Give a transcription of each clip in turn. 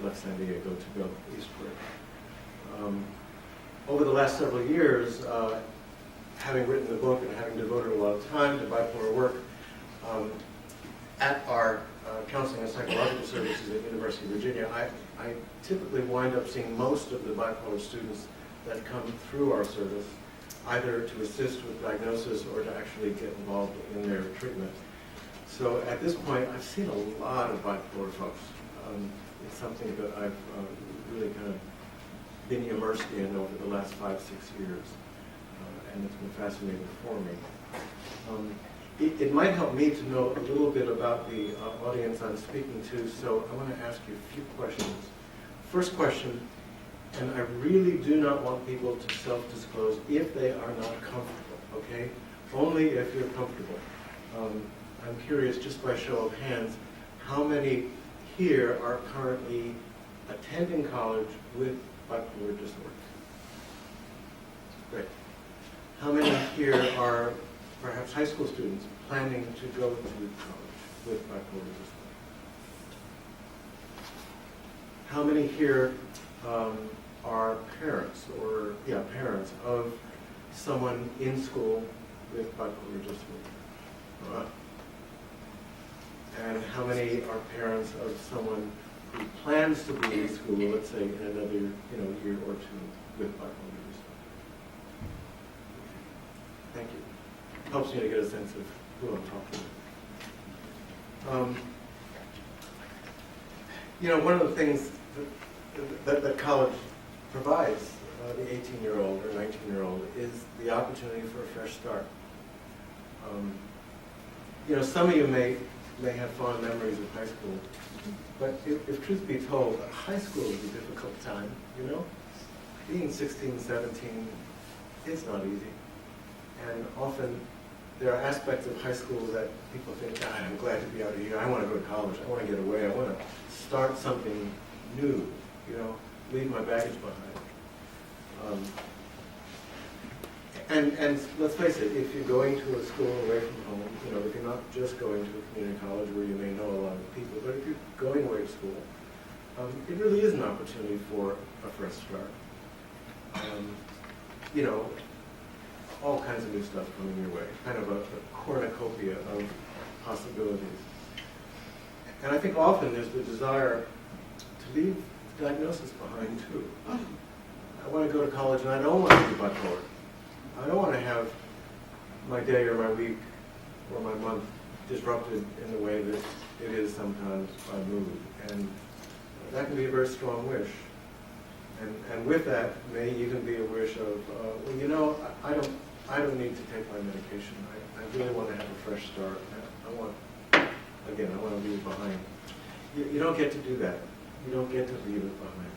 left San Diego to go eastward. Over the last several years, having written the book and having devoted a lot of time to bipolar work, at our counseling and psychological services at University of Virginia, I typically wind up seeing most of the bipolar students that come through our service, either to assist with diagnosis or to actually get involved in their treatment. So at this point, I've seen a lot of bipolar folks. It's something that I've really kind of been immersed in over the last 5-6 years, and it's been fascinating for me. It might help me to know a little bit about the audience I'm speaking to, so I want to ask you a few questions. First question, and I really do not want people to self-disclose if they are not comfortable, okay? Only if you're comfortable. I'm curious, just by show of hands, how many here are currently attending college with bipolar disorder? Great. How many here are perhaps high school students planning to go to college with bipolar disorder? How many here are parents of someone in school with bipolar disorder? And how many are parents of someone who plans to be in school, let's say in another year or two, with bipolar disorder? Thank you. Helps me to get a sense of who I'm talking to. One of the things that college provides the 18-year-old or 19-year-old is the opportunity for a fresh start. Some of you may have fond memories of high school, but if truth be told, high school is a difficult time, Being 16, 17, it's not easy. And often there are aspects of high school that people think, God, I'm glad to be out of here. I want to go to college. I want to get away. I want to start something new, leave my baggage behind. And let's face it, if you're going to a school away from home, if you're not just going to a community college where you may know a lot of people, but if you're going away to school, it really is an opportunity for a fresh start. All kinds of new stuff coming your way, kind of a cornucopia of possibilities. And I think often there's the desire to leave diagnosis behind too. I want to go to college and I don't want to be bipolar. I don't want to have my day or my week or my month disrupted in the way that it is sometimes by mood. And that can be a very strong wish. And with that may even be a wish of, I don't need to take my medication. I really want to have a fresh start. I want to leave it behind. You don't get to do that. You don't get to leave it behind.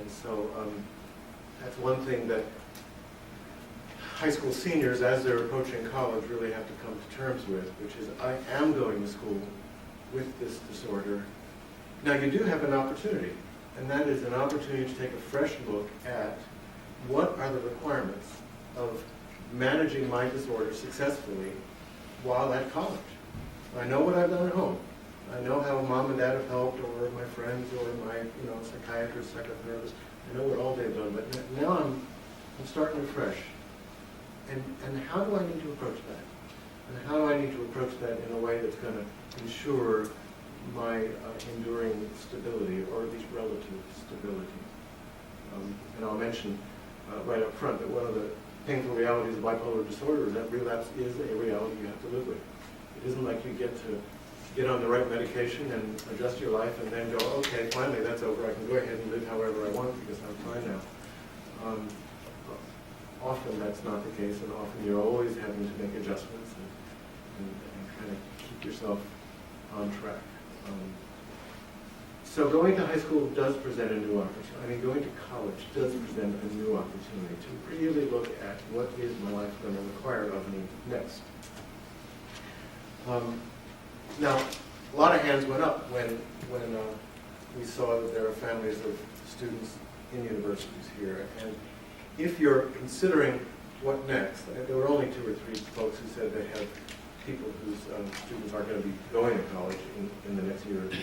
And so that's one thing that high school seniors, as they're approaching college, really have to come to terms with, which is, I am going to school with this disorder. Now, you do have an opportunity, and that is an opportunity to take a fresh look at what are the requirements of managing my disorder successfully while at college. I know what I've done at home. I know how mom and dad have helped, or my friends, or my psychiatrist, psychotherapist. I know what all they've done, but now I'm starting afresh. And how do I need to approach that? And how do I need to approach that in a way that's going to ensure my enduring stability, or at least relative stability? And I'll mention right up front that one of the painful realities of bipolar disorder is that relapse is a reality you have to live with. It isn't like you get to get on the right medication and adjust your life and then go, okay, finally that's over, I can go ahead and live however I want because I'm fine now. Often that's not the case, and often you're always having to make adjustments and kind of keep yourself on track. So going to high school does present a new opportunity. Going to college does present a new opportunity to really look at what is my life going to require of me next. Now, a lot of hands went up when we saw that there are families of students in universities here. And if you're considering what next, there were only 2 or 3 folks who said they have people whose students are going to be going to college in the next year or two.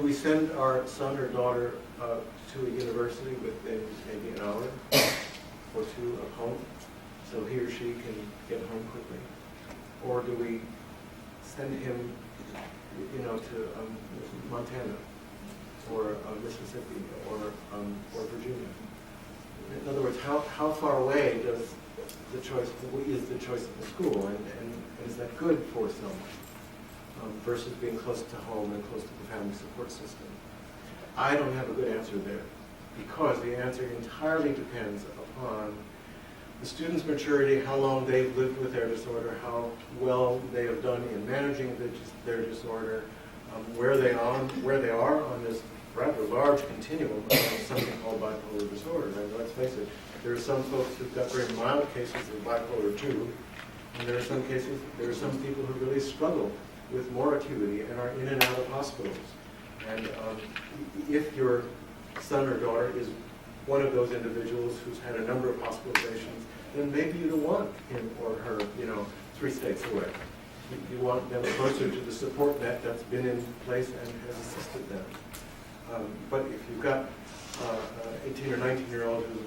we send our son or daughter to a university within maybe an hour or two of home, so he or she can get home quickly? Or do we send him, to Montana or Mississippi or Virginia? In other words, how far away is the choice of the school, and is that good for someone versus being close to home and close to the family support system? I don't have a good answer there, because the answer entirely depends upon the student's maturity, how long they've lived with their disorder, how well they have done in managing their disorder, where they are on this rather large continuum of something called bipolar disorder. And let's face it, there are some folks who've got very mild cases of bipolar 2, and there are some people who really struggle with more acuity and are in and out of hospitals. And if your son or daughter is one of those individuals who's had a number of hospitalizations, then maybe you don't want him or her, 3 states away. You want them closer to the support net that's been in place and has assisted them. But if you've got 18 or 19-year-old who's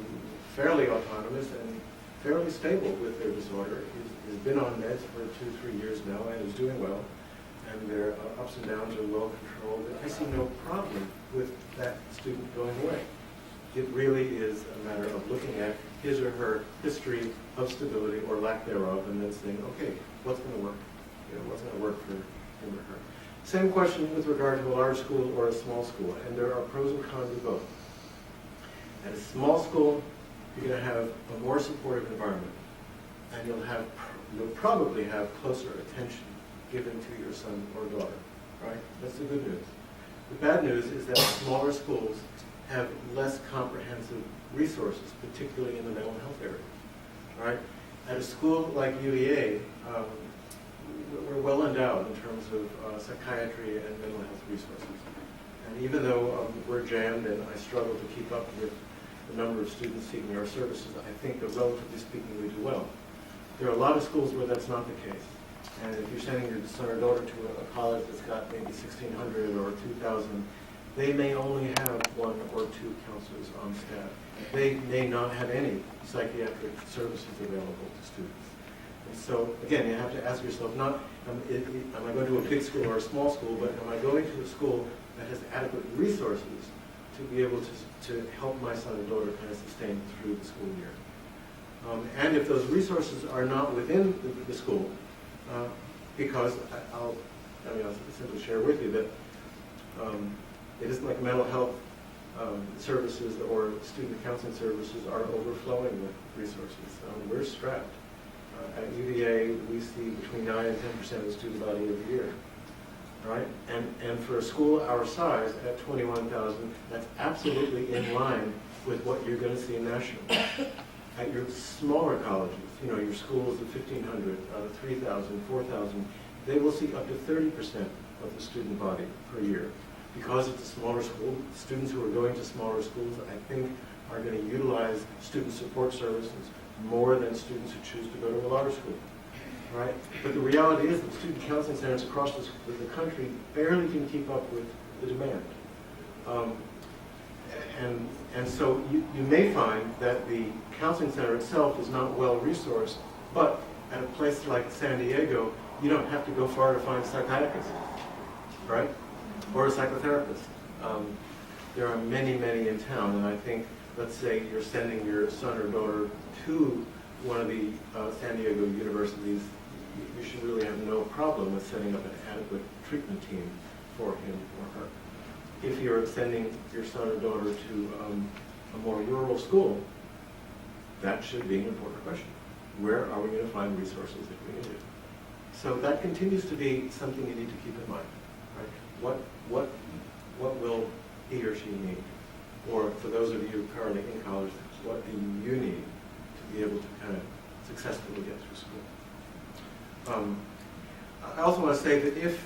fairly autonomous and fairly stable with their disorder, has been on meds for 2-3 years now and is doing well, and their ups and downs are well controlled, I see no problem with that student going away. It really is a matter of looking at his or her history of stability or lack thereof, and then saying, okay, what's going to work? What's going to work for him or her? Same question with regard to a large school or a small school, and there are pros and cons of both. At a small school, you're going to have a more supportive environment, and you'll probably have closer attention given to your son or daughter, right? That's the good news. The bad news is that smaller schools have less comprehensive resources, particularly in the mental health area, right? At a school like UVA, we're well endowed in terms of psychiatry and mental health resources. And even though we're jammed and I struggle to keep up with the number of students seeking our services, I think that relatively speaking we do well. There are a lot of schools where that's not the case. And if you're sending your son or daughter to a college that's got maybe 1,600 or 2,000, they may only have 1 or 2 counselors on staff. They may not have any psychiatric services available to students. And so, again, you have to ask yourself, not am I going to a big school or a small school, but am I going to a school that has adequate resources to be able to help my son and daughter kind of sustain through the school year? And if those resources are not within the school, because I'll simply share with you that it isn't like mental health services or student counseling services are overflowing with resources. We're strapped. At UVA, we see between 9 and 10% of the student body every year, right? And for a school our size at 21,000, that's absolutely in line with what you're going to see nationally. At your smaller colleges, your schools of 1,500, 3,000, 4,000, they will see up to 30% of the student body per year. Because it's a smaller school, students who are going to smaller schools, I think, are going to utilize student support services more than students who choose to go to a larger school, right? But the reality is that student counseling centers across the country barely can keep up with the demand. And so you may find that the counseling center itself is not well resourced, but at a place like San Diego, you don't have to go far to find a psychiatrist, right? Or a psychotherapist. There are many, many in town, and I think, let's say you're sending your son or daughter to one of the San Diego universities, you should really have no problem with setting up an adequate treatment team for him or her. If you're sending your son or daughter to a more rural school, that should be an important question. Where are we going to find resources if we need it? So that continues to be something you need to keep in mind, right? What will he or she need? Or for those of you currently in college, what do you need to be able to kind of successfully get through school? I also want to say that if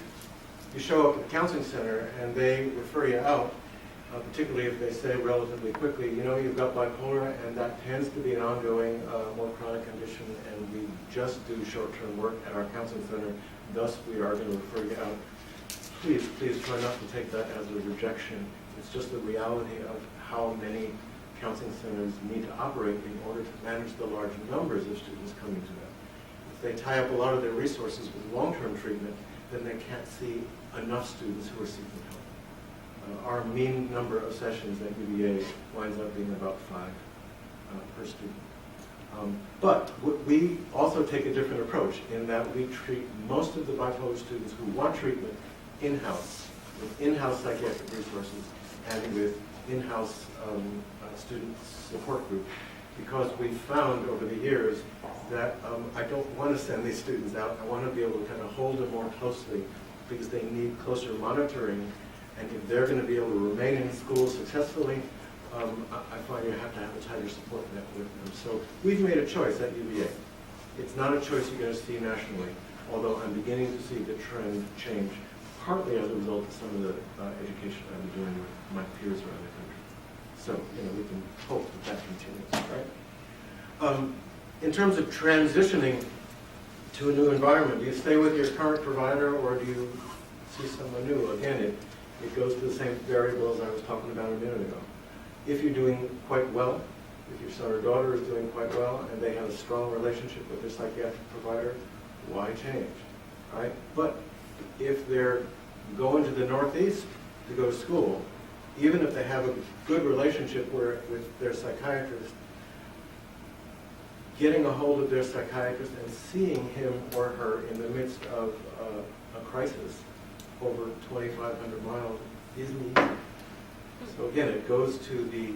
you show up at the counseling center and they refer you out, particularly if they say relatively quickly, you've got bipolar, and that tends to be an ongoing, more chronic condition, and we just do short-term work at our counseling center, thus we are going to refer you out. please try not to take that as a rejection. It's just the reality of how many counseling centers need to operate in order to manage the large numbers of students coming to them. If they tie up a lot of their resources with long-term treatment, then they can't see enough students who are seeking help. Our mean number of sessions at UVA winds up being about 5 per student. But we also take a different approach in that we treat most of the bipolar students who want treatment in-house, with in-house psychiatric resources and with in-house student support group, because we've found over the years that I don't want to send these students out. I want to be able to kind of hold them more closely because they need closer monitoring, and if they're going to be able to remain in school successfully, I find you have to have a tighter support net with them. So we've made a choice at UVA. It's not a choice you're going to see nationally, although I'm beginning to see the trend change, partly as a result of some of the education I'm doing with my peers around the country. So, we can hope that continues, right? In terms of transitioning to a new environment, do you stay with your current provider or do you see someone new? Again, it goes to the same variables I was talking about a minute ago. If you're doing quite well, if your son or daughter is doing quite well and they have a strong relationship with their psychiatric provider, why change, right? But if they're going to the Northeast to go to school, even if they have a good relationship with their psychiatrist, getting a hold of their psychiatrist and seeing him or her in the midst of a crisis over 2,500 miles isn't easy. So again, it goes to the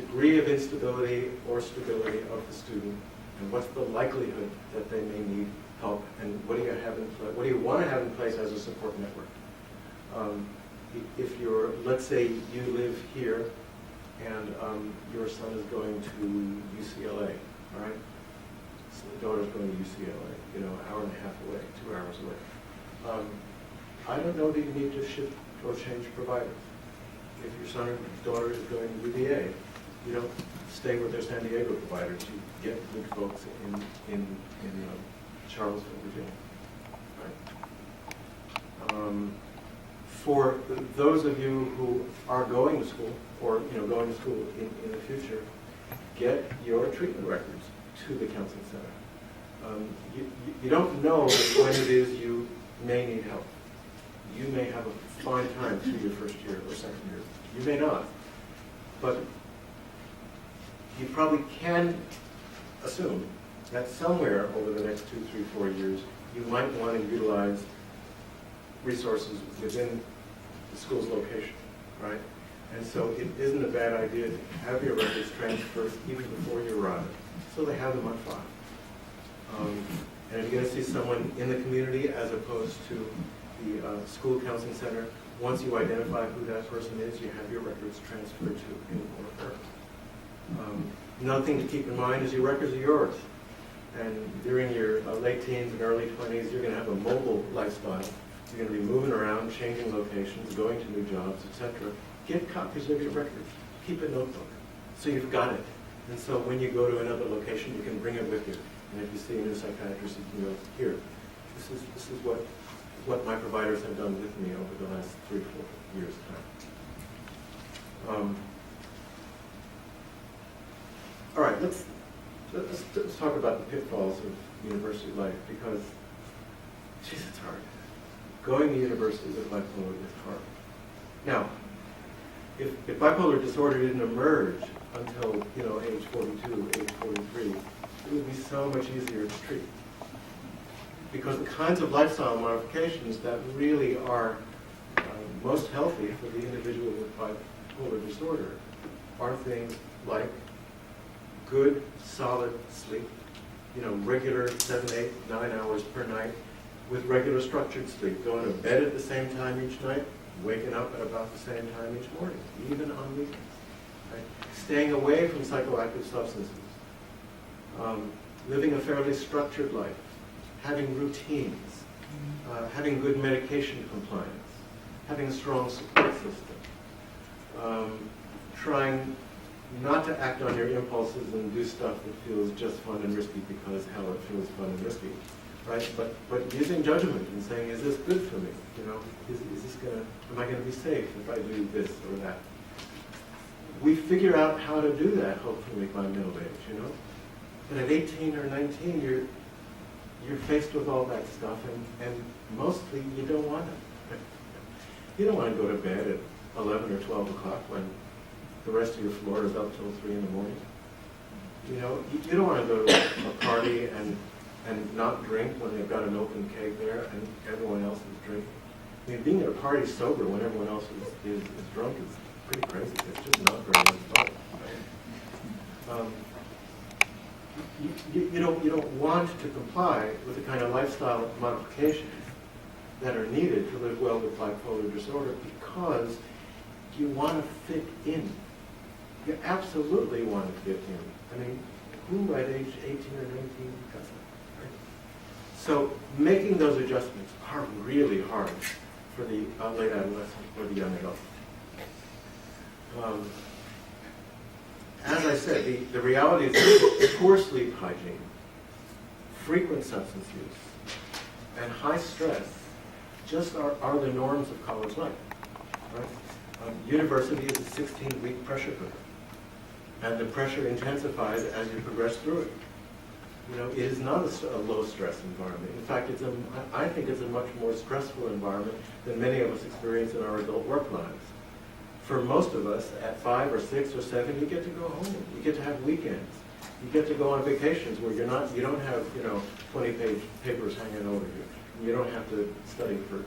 degree of instability or stability of the student, and what's the likelihood that they may need help, and what do you have in place? What do you want to have in place as a support network? If you're, let's say, you live here, and your son is going to UCLA, all right? So the daughter's going to UCLA, an hour and a half away, 2 hours away. I don't know that you need to shift or change providers. If your son or daughter is going to UVA, you don't stay with their San Diego providers. You get good folks in Charlottesville, Virginia. Right? For those of you who are going to school, or going to school in the future, get your treatment records to the counseling center. You don't know when it is you may need help. You may have a fine time through your first year or second year. You may not. But you probably can assume that somewhere over the next 2, 3, 4 years, you might want to utilize resources within the school's location, right? And so it isn't a bad idea to have your records transferred even before you arrive, so they have them on file. And if you're going to see someone in the community as opposed to the school counseling center, once you identify who that person is, you have your records transferred to him or her. Another thing to keep in mind is your records are yours. And during your late teens and early 20s, you're going to have a mobile lifestyle. You're going to be moving around, changing locations, going to new jobs, etc. Get copies of your records. Keep a notebook so you've got it. And so when you go to another location, you can bring it with you. And if you see a new psychiatrist, you can go, here, this is what my providers have done with me over the last 3 or 4 years' time. All right, let's talk about the pitfalls of university life, because, geez, it's hard. Going to university with bipolar is hard. Now, if bipolar disorder didn't emerge until age 42, age 43, it would be so much easier to treat. Because the kinds of lifestyle modifications that really are most healthy for the individual with bipolar disorder are things like good, solid sleep, regular 7, 8, 9 hours per night with regular structured sleep, going to bed at the same time each night, waking up at about the same time each morning, even on weekends. Right? Staying away from psychoactive substances, living a fairly structured life, having routines, having good medication compliance, having a strong support system, trying not to act on your impulses and do stuff that feels just fun and risky because, hell, it feels fun and risky. right? But using judgment and saying, is this good for me? You know, is this gonna, am I gonna be safe if I do this or that? We figure out how to do that, hopefully, by middle age, you know? But at 18 or 19, you're faced with all that stuff, and mostly you don't want it. You don't want to go to bed at 11 or 12 o'clock when the rest of your floor is up till 3 in the morning. You know, you don't want to go to a party and not drink when they've got an open keg there and everyone else is drinking. I mean, being at a party sober when everyone else is drunk is pretty crazy. It's just not very much fun. Right? You don't want to comply with the kind of lifestyle modifications that are needed to live well with bipolar disorder because you want to fit in. You absolutely want to fit in. I mean, who at age 18 or 19 doesn't? Right? So making those adjustments are really hard for the late adolescent or the young adult. As I said, the reality is that poor sleep hygiene, frequent substance use, and high stress just are the norms of college life. Right? University is a 16-week pressure cooker, and the pressure intensifies as you progress through it. You know, it is not a low-stress environment. In fact, I think it's a much more stressful environment than many of us experience in our adult work lives. For most of us, at 5 or 6 or 7, you get to go home. You get to have weekends. You get to go on vacations where you don't have 20-page papers hanging over you. You don't have to study for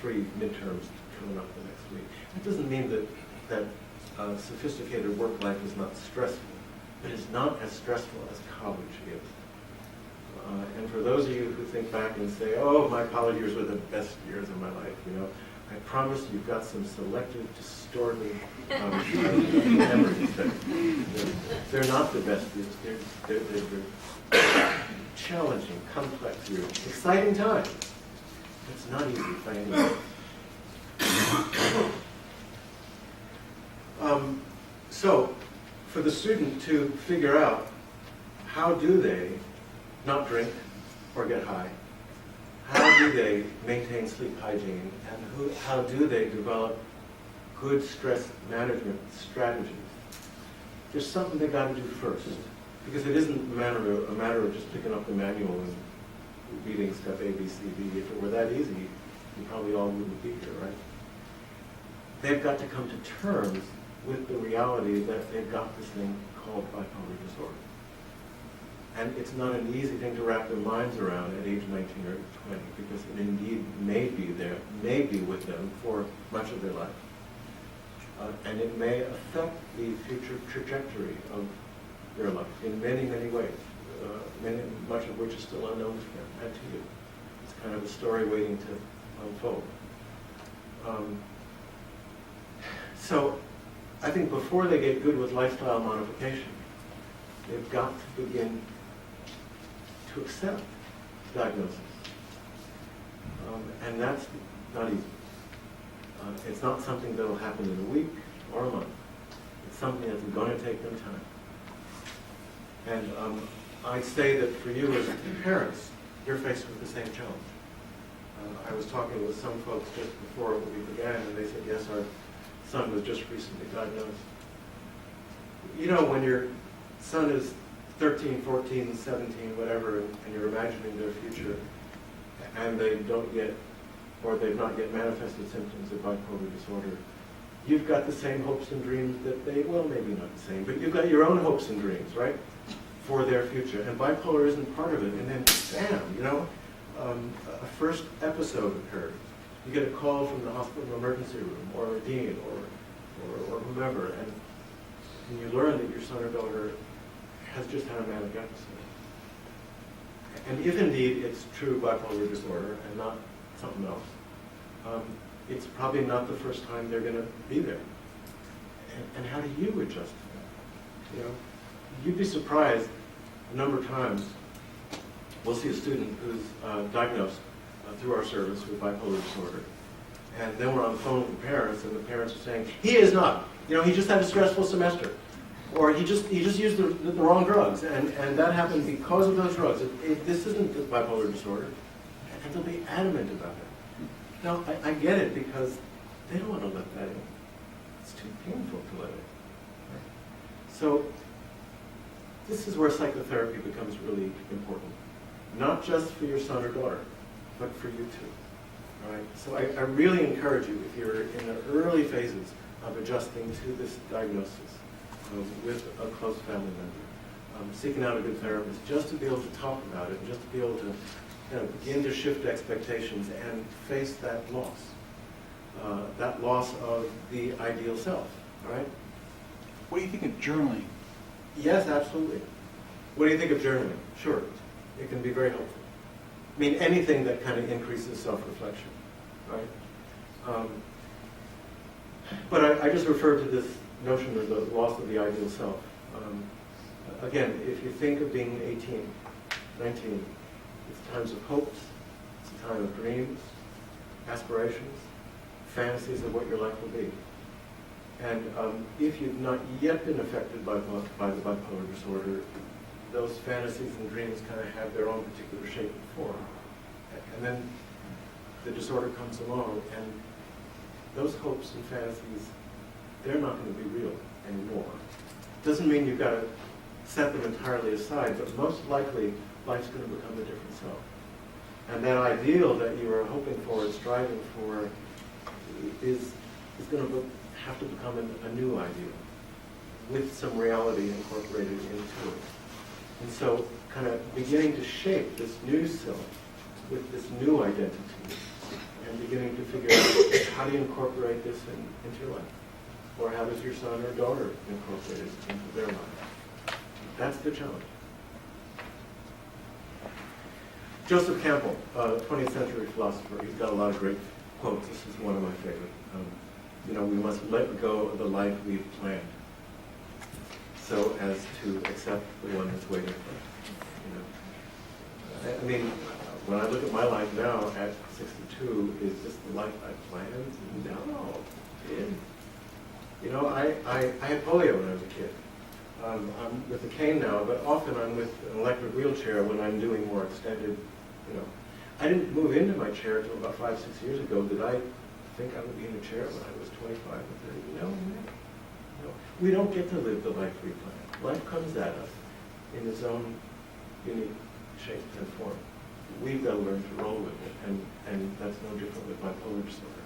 3 midterms coming up the next week. That doesn't mean that sophisticated work life is not stressful, but it's not as stressful as college is. And for those of you who think back and say, "Oh, my college years were the best years of my life," I promise you've got some selective, distorted memories. They're not the best years. They're challenging, complex years, exciting times. It's not easy by any means. So, for the student to figure out how do they not drink or get high, how do they maintain sleep hygiene, and how do they develop good stress management strategies? There's something they got to do first, because it isn't a matter of just picking up the manual and reading step A, B, C, D. If it were that easy, you probably all wouldn't be here, right? They've got to come to terms with the reality that they've got this thing called bipolar disorder. And it's not an easy thing to wrap their minds around at age 19 or 20, because it indeed may be with them for much of their life. And it may affect the future trajectory of their life in many, many ways, much of which is still unknown to them and to you. It's kind of a story waiting to unfold. So I think before they get good with lifestyle modification, they've got to begin to accept diagnosis. And that's not easy. It's not something that will happen in a week or a month. It's something that's going to take them time. And I'd say that for you as parents, you're faced with the same challenge. I was talking with some folks just before we began, and they said, yes, our son was just recently diagnosed. You know, when your son is 13, 14, 17, whatever, and you're imagining their future, and they don't yet, or they've not yet manifested symptoms of bipolar disorder, you've got the same hopes and dreams that they, well, maybe not the same, but you've got your own hopes and dreams, right, for their future. And bipolar isn't part of it. And then, bam, a first episode occurs. You get a call from the hospital emergency room, or a dean, or whomever, and you learn that your son or daughter has just had a manic episode. And if indeed it's true bipolar disorder and not something else, it's probably not the first time they're going to be there. And how do you adjust to that? You'd be surprised a number of times we'll see a student who's diagnosed through our service with bipolar disorder, and then we're on the phone with the parents, and the parents are saying, he is not. He just had a stressful semester. Or he just used the wrong drugs, and that happened because of those drugs. This isn't bipolar disorder, and they'll be adamant about it. Now, I get it because they don't want to let that in. It's too painful to let it in. So this is where psychotherapy becomes really important, not just for your son or daughter, but for you too. All right? So I really encourage you, if you're in the early phases of adjusting to this diagnosis with a close family member, seeking out a good therapist, just to be able to talk about it, and just to be able to begin to shift expectations and face that loss of the ideal self. All right? What do you think of journaling? Yes, absolutely. What do you think of journaling? Sure, it can be very helpful. I mean, anything that kind of increases self-reflection, right? But I just referred to this notion of the loss of the ideal self. Again, if you think of being 18, 19, it's times of hopes, it's a time of dreams, aspirations, fantasies of what your life will be. And if you've not yet been affected by the bipolar disorder, those fantasies and dreams kind of have their own particular shape and form. And then the disorder comes along, and those hopes and fantasies, they're not going to be real anymore. Doesn't mean you've got to set them entirely aside, but most likely life's going to become a different self. And that ideal that you were hoping for and striving for is going to have to become a new ideal with some reality incorporated into it. And so kind of beginning to shape this new self with this new identity and beginning to figure out how do you incorporate this into your life? Or how does your son or daughter incorporate it into their life? That's the challenge. Joseph Campbell, 20th century philosopher, he's got a lot of great quotes. This is one of my favorite. We must let go of the life we've planned so as to accept the one that's waiting for us. I mean, when I look at my life now at 62, is this the life I planned? No. I had polio when I was a kid. I'm with a cane now, but often I'm with an electric wheelchair when I'm doing more extended, I didn't move into my chair until about 5-6 years ago. Did I think I would be in a chair when I was 25 or 30? No. We don't get to live the life we plan. Life comes at us in its own unique shape and form. We've got to learn to roll with it, and that's no different with bipolar disorder.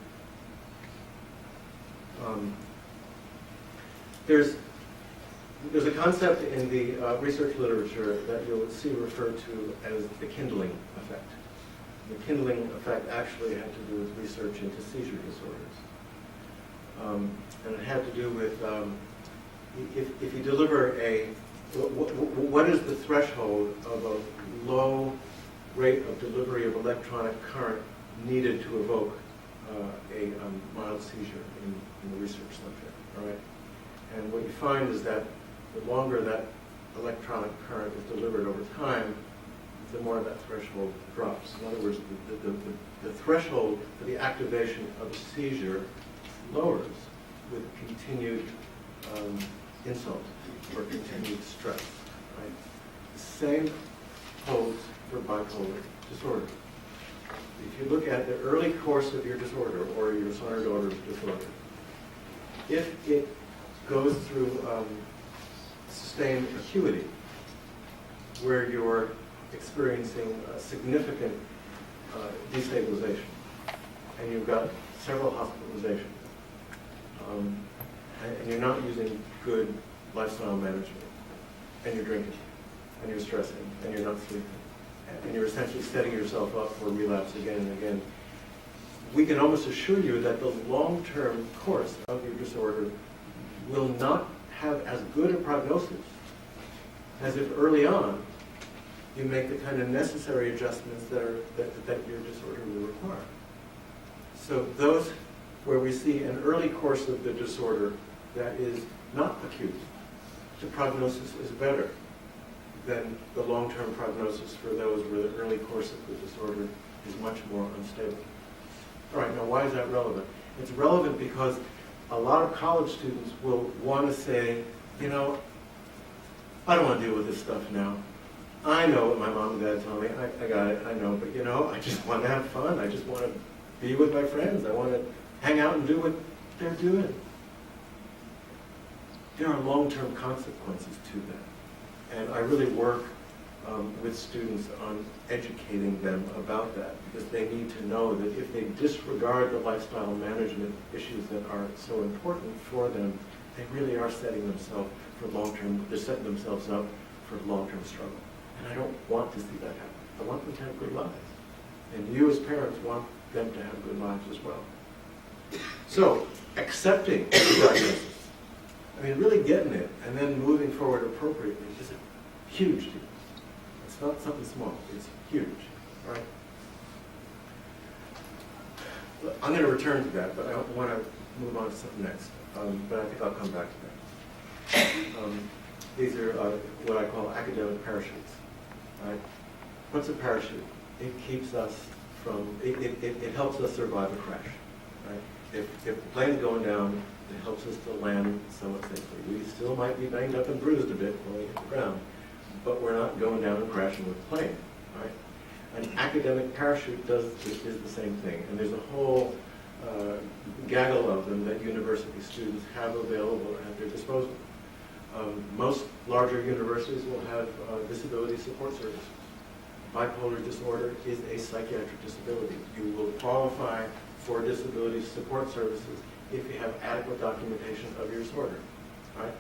There's a concept in the research literature that you'll see referred to as the Kindling effect. The Kindling effect actually had to do with research into seizure disorders. And it had to do with if you deliver what is the threshold of a low rate of delivery of electronic current needed to evoke a mild seizure in the research subject, all right? And what you find is that the longer that electronic current is delivered over time, the more that threshold drops. In other words, the threshold for the activation of a seizure lowers with continued insult or continued stress. Right? The same holds for bipolar disorder. If you look at the early course of your disorder or your son or daughter's disorder, if it goes through sustained acuity, where you're experiencing significant destabilization, and you've got several hospitalizations, and you're not using good lifestyle management, and you're drinking, and you're stressing, and you're not sleeping, and you're essentially setting yourself up for relapse again and again, we can almost assure you that the long-term course of your disorder will not have as good a prognosis as if early on you make the kind of necessary adjustments that your disorder will require. So those where we see an early course of the disorder that is not acute, the prognosis is better than the long-term prognosis for those where the early course of the disorder is much more unstable. All right, now why is that relevant? It's relevant because a lot of college students will want to say, I don't want to deal with this stuff now. I know what my mom and dad told me. I got it, I know. But, I just want to have fun. I just want to be with my friends. I want to hang out and do what they're doing. There are long-term consequences to that. And I really work with students on educating them about that, because they need to know that if they disregard the lifestyle management issues that are so important for them, they really are setting themselves for long-term, they're setting themselves up for long-term struggle. And I don't want to see that happen. I want them to have good lives. And you as parents want them to have good lives as well. So, accepting the diagnosis, really getting it, and then moving forward appropriately is a huge deal. It's not something small, it's huge, right? I'm going to return to that, but I want to move on to something next. But I think I'll come back to that. These are what I call academic parachutes. Right? What's a parachute? It keeps us from, it helps us survive a crash. Right? If the plane's going down, it helps us to land somewhat safely. We still might be banged up and bruised a bit when we hit the ground, but we're not going down and crashing with the plane. Right? An academic parachute is the same thing, and there's a whole gaggle of them that university students have available at their disposal. Most larger universities will have disability support services. Bipolar disorder is a psychiatric disability. You will qualify for disability support services if you have adequate documentation of your disorder, right?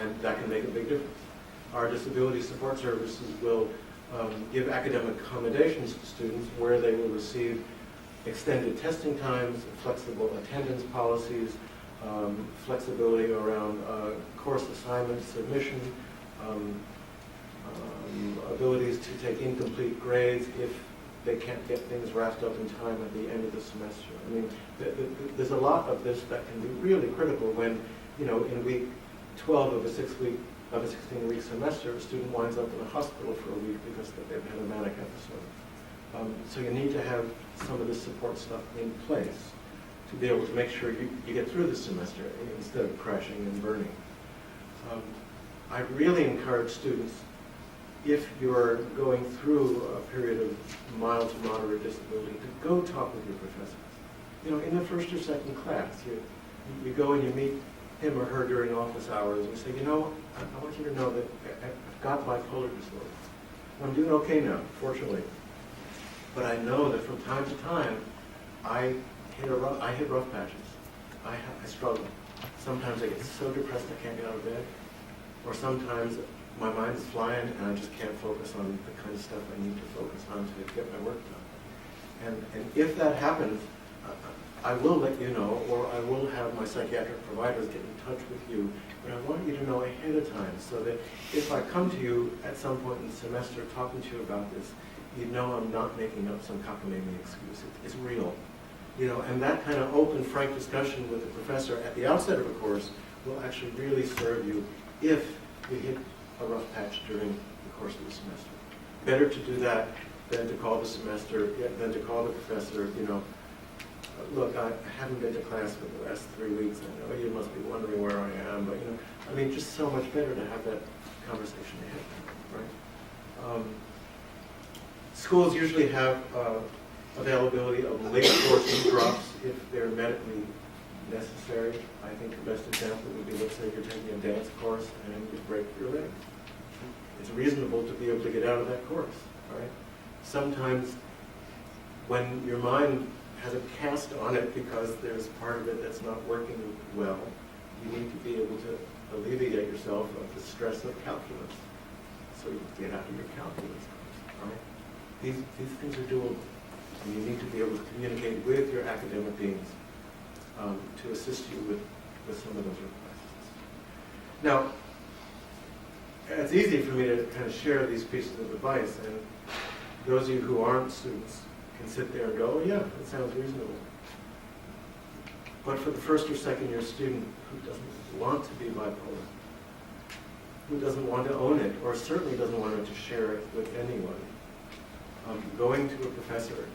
And that can make a big difference. Our disability support services will give academic accommodations to students where they will receive extended testing times, flexible attendance policies, flexibility around course assignment submission, abilities to take incomplete grades if they can't get things wrapped up in time at the end of the semester. There's a lot of this that can be really critical when, in week 12 of a 16-week semester, a student winds up in a hospital for a week because they've had a manic episode. So you need to have some of this support stuff in place to be able to make sure you get through the semester instead of crashing and burning. I really encourage students, if you're going through a period of mild to moderate disability, to go talk with your professors. In the first or second class, you go and you meet him or her during office hours and you say, I want you to know that I've got bipolar disorder. I'm doing okay now, fortunately. But I know that from time to time, I hit rough patches. I struggle. Sometimes I get so depressed I can't get out of bed. Or sometimes my mind is flying and I just can't focus on the kind of stuff I need to focus on to get my work done. And if that happens, I will let you know, or I will have my psychiatric providers get in touch with you, but I want you to know ahead of time so that if I come to you at some point in the semester talking to you about this, you know I'm not making up some cockamamie excuse. It's real. And that kind of open, frank discussion with the professor at the outset of a course will actually really serve you if you hit a rough patch during the course of the semester. Better to do that than to call the semester, than to call the professor, look, I haven't been to class for the last 3 weeks. I know you must be wondering where I am, but just so much better to have that conversation ahead, right? Schools usually have availability of late course drops if they're medically necessary. I think the best example would be, let's say you're taking a dance course and you break your leg. It's reasonable to be able to get out of that course, right? Sometimes when your mind has a cast on it because there's part of it that's not working well, you need to be able to alleviate yourself of the stress of calculus. So you get out of your calculus course, right? These things are doable. And you need to be able to communicate with your academic deans to assist you with some of those requests. Now, it's easy for me to kind of share these pieces of advice, and those of you who aren't students can sit there and go, oh yeah, that sounds reasonable. But for the first or second year student who doesn't want to be bipolar, who doesn't want to own it, or certainly doesn't want to share it with anyone, going to a professor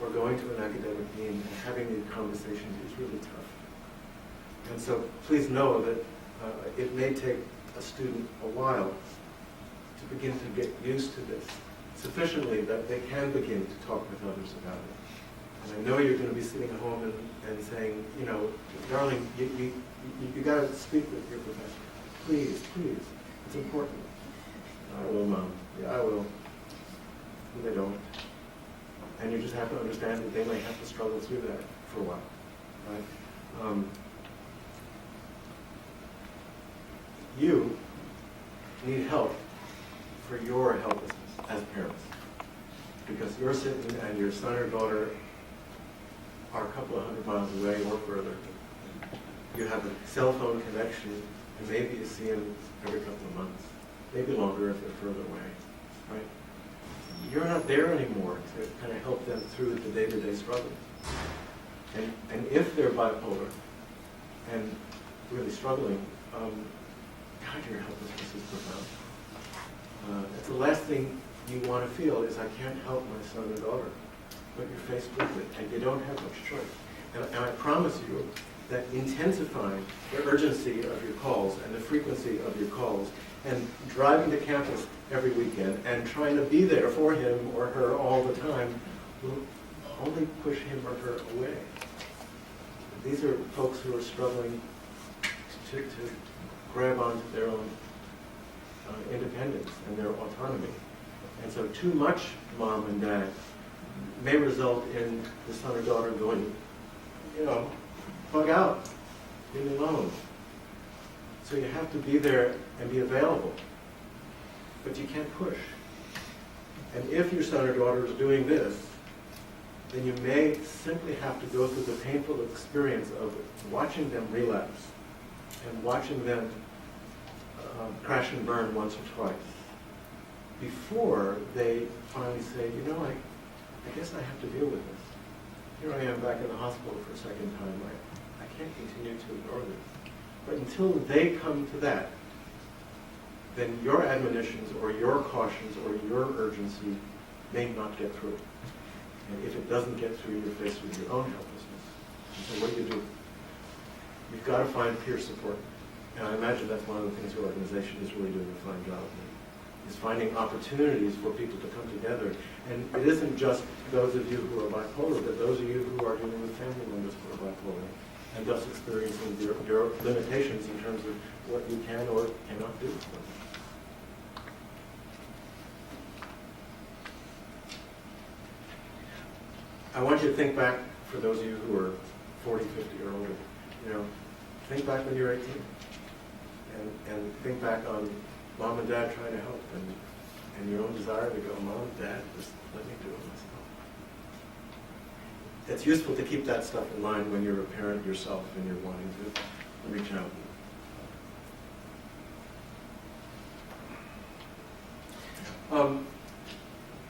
or going to an academic dean and having these conversations is really tough. And so please know that it may take a student a while to begin to get used to this sufficiently that they can begin to talk with others about it. And I know you're going to be sitting at home and saying, you know, darling, you got to speak with your professor. Please, please. It's important. I will, Mom. Yeah, I will. And they don't. And you just have to understand that they may have to struggle through that for a while, right? You need help for your helplessness as parents, because you're sitting and your son or daughter are a couple of 100 miles away or further. You have a cell phone connection, and maybe you see them every couple of months, maybe longer if they're further away, right? You're not there anymore to kind of help them through the day-to-day struggles. And if they're bipolar and really struggling, God, your helplessness is profound. It's the last thing you want to feel is, I can't help my son or daughter, but you're faced with it, and you don't have much choice. And I promise you that intensifying the urgency of your calls and the frequency of your calls and driving to campus every weekend and trying to be there for him or her all the time will only push him or her away. These are folks who are struggling to grab onto their own independence and their autonomy. And so too much mom and dad may result in the son or daughter going, you know, bug out, leave me alone. So you have to be there and be available, but you can't push. And if your son or daughter is doing this, then you may simply have to go through the painful experience of watching them relapse and watching them crash and burn once or twice before they finally say, you know, I guess I have to deal with this. Here I am back in the hospital for a second time. I can't continue to ignore this. But until they come to that, then your admonitions or your cautions or your urgency may not get through. And if it doesn't get through, you're faced with your own helplessness. And so what do? You've got to find peer support. And I imagine that's one of the things your organization is really doing a fine job of, is finding opportunities for people to come together. And it isn't just those of you who are bipolar, but those of you who are dealing with family members who are bipolar, and thus experiencing your limitations in terms of what you can or cannot do with them. I want you to think back, for those of you who are 40, 50 or older, you know, think back when you're 18. And think back on mom and dad trying to help, and your own desire to go, Mom, Dad, just let me do it myself. It's useful to keep that stuff in mind when you're a parent yourself and you're wanting to reach out.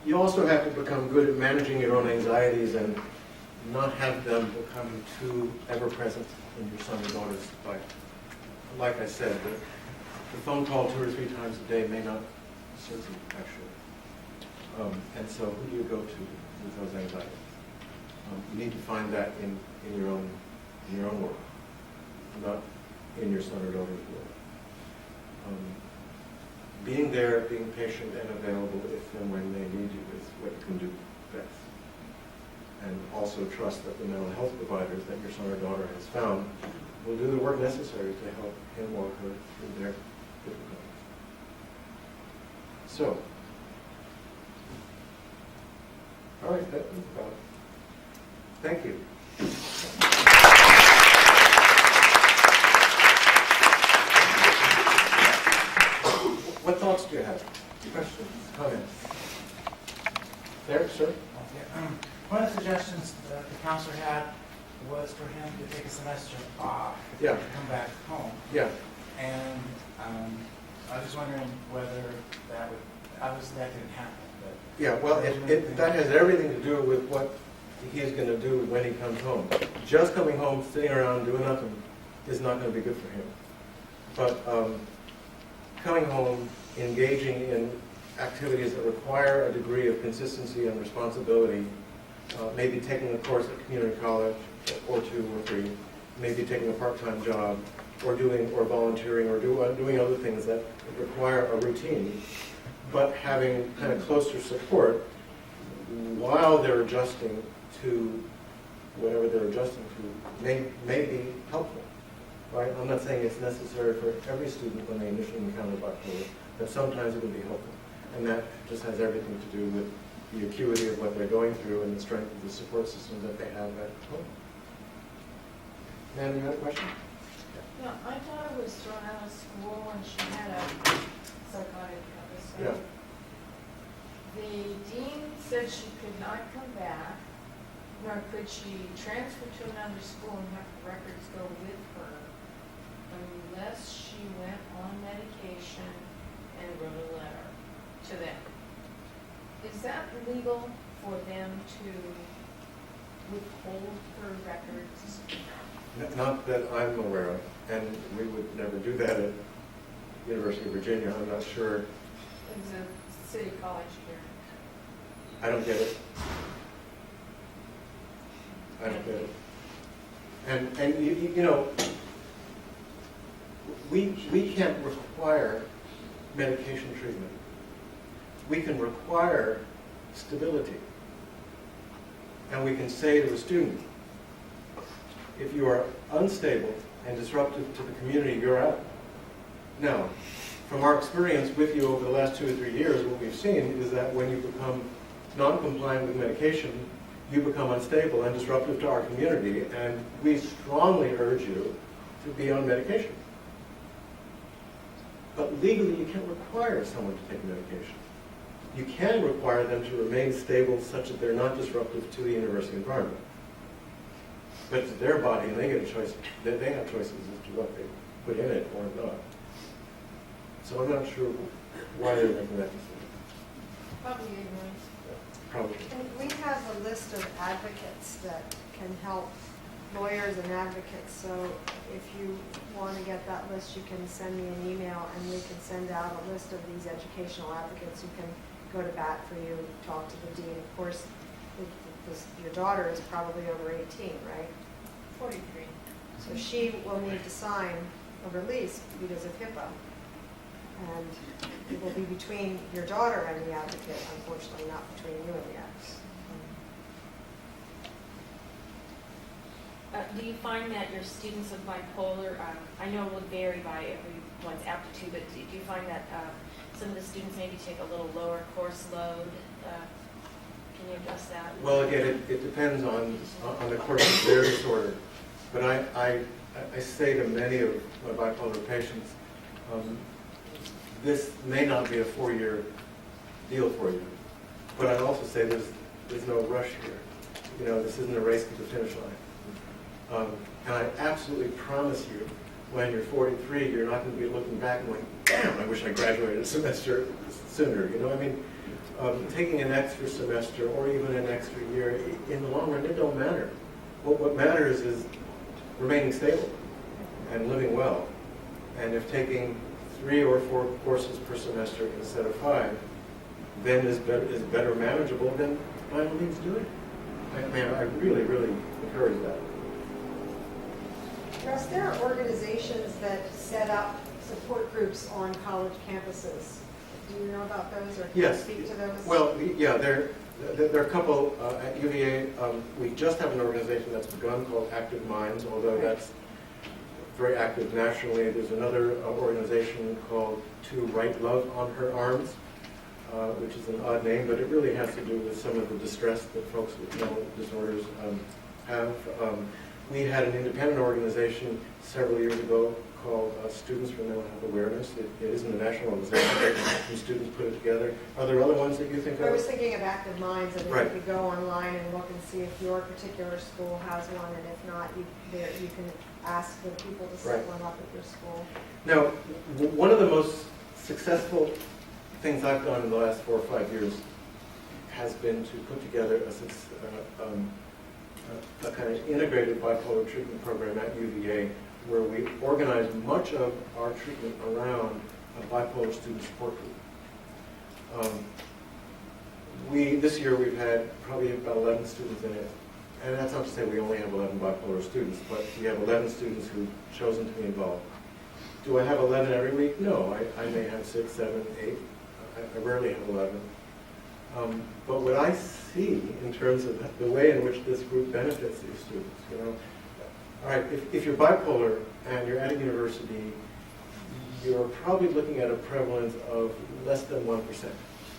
You also have to become good at managing your own anxieties and not have them become too ever-present in your son or daughter's life. Like I said, the phone call 2 or 3 times a day may not serve you, actually. And so who do you go to with those anxieties? You need to find that in your own world, not in your son or daughter's world. Being there, being patient and available if and when they need you is what you can do best. And also trust that the mental health providers that your son or daughter has found will do the work necessary to help him or her through their difficulties. So, all right, that's about it. Thank you. What thoughts do you have? Questions, comments? There, sir? One of the suggestions that the counselor had was for him to take a semester off Yeah. and come back home. Yeah. And I was just wondering whether that would, obviously that didn't happen, but. Yeah, well, that has everything to do with what he's going to do when he comes home. Just coming home, sitting around, doing nothing is not going to be good for him. But coming home, engaging in activities that require a degree of consistency and responsibility, maybe taking a course at community college or 2 or 3, maybe taking a part-time job, or volunteering, or doing other things that require a routine, but having kind of closer support while they're adjusting to whatever they're adjusting to may be helpful, right? I'm not saying it's necessary for every student when they initially encounter bipolar, but sometimes it would be helpful. And that just has everything to do with the acuity of what they're going through and the strength of the support systems that they have at home. Nan, you had a question? Yeah, my daughter was thrown out of school when she had a psychotic Yeah. episode. The dean said she could not come back, nor could she transfer to another school and have the records go with her unless she went on medication and wrote a letter to them. Is that legal for them to withhold her records? Not that I'm aware of, and we would never do that at University of Virginia. I'm not sure. It's a city college here. I don't get it. I don't get it. And you know, we can't require medication treatment. We can require stability. And we can say to a student, if you are unstable and disruptive to the community, you're out. Now, from our experience with you over the last 2 or 3 years, what we've seen is that when you become non-compliant with medication, you become unstable and disruptive to our community, and we strongly urge you to be on medication. But legally, you can't require someone to take medication. You can require them to remain stable such that they're not disruptive to the university environment. But it's their body, and they get a choice. They have choices as to what they put in it or not. So I'm not sure why they're making that decision. Probably ignorance. Probably. And we have a list of advocates that can help, lawyers and advocates. So if you want to get that list, you can send me an email and we can send out a list of these educational advocates who can go to bat for you, talk to the dean. Of course, your daughter is probably over 18, right? 43. So she will need to sign a release because of HIPAA. And it will be between your daughter and the advocate, unfortunately, not between you and the advocate. Do you find that your students with bipolar, I know it will vary by everyone's aptitude, but do you find that some of the students maybe take a little lower course load? Can you address that? Well, again, it depends on the course of their disorder. But I say to many of my bipolar patients, this may not be a 4-year deal for you. But I also say there's no rush here. You know, this isn't a race to the finish line. And I absolutely promise you, when you're 43, you're not going to be looking back and going, damn, I wish I graduated a semester sooner. You know, I mean, taking an extra semester or even an extra year, in the long run, it don't matter. What matters is remaining stable and living well. And if taking 3 or 4 courses per semester instead of 5, then is better manageable, then by all means do it. I really, really encourage that. Russ, there are organizations that set up support groups on college campuses. Do you know about those, or can you Yes. speak to those? Well, yeah, there are a couple at UVA. We just have an organization that's begun called Active Minds, although that's very active nationally. There's another organization called To Write Love on Her Arms, which is an odd name, but it really has to do with some of the distress that folks with mental disorders have. We had an independent organization several years ago called Students for Mental Health Awareness. It isn't a national organization, some students put it together. Are there other ones that you think of? I was thinking of Active Minds, and if Right. you could go online and look and see if your particular school has one, and if not, you can ask the people to set Right. one up at your school. Now, one of the most successful things I've done in the last 4 or 5 years has been to put together a kind of integrated bipolar treatment program at UVA, where we organize much of our treatment around a bipolar student support group. This year we've had probably about 11 students in it. And that's not to say we only have 11 bipolar students, but we have 11 students who've chosen to be involved. Do I have 11 every week? No, I may have 6, 7, 8. I rarely have 11. But what I see in terms of the way in which this group benefits these students, all right, if you're bipolar and you're at a university, you're probably looking at a prevalence of less than 1%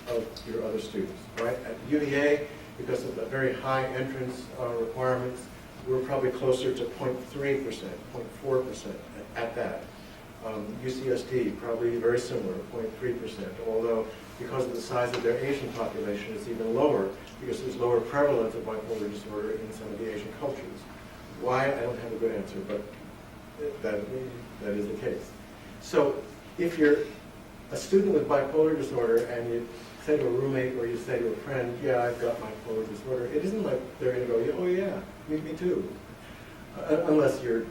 of your other students, right? At UVA, because of the very high entrance requirements, we're probably closer to 0.3%, 0.4% at that. UCSD, probably very similar, 0.3%, although because of the size of their Asian population, it's even lower because there's lower prevalence of bipolar disorder in some of the Asian cultures. Why? I don't have a good answer, but that is the case. So if you're a student with bipolar disorder and you say to a roommate or you say to a friend, yeah, I've got bipolar disorder, it isn't like they're going to go, oh yeah, me too. Unless you're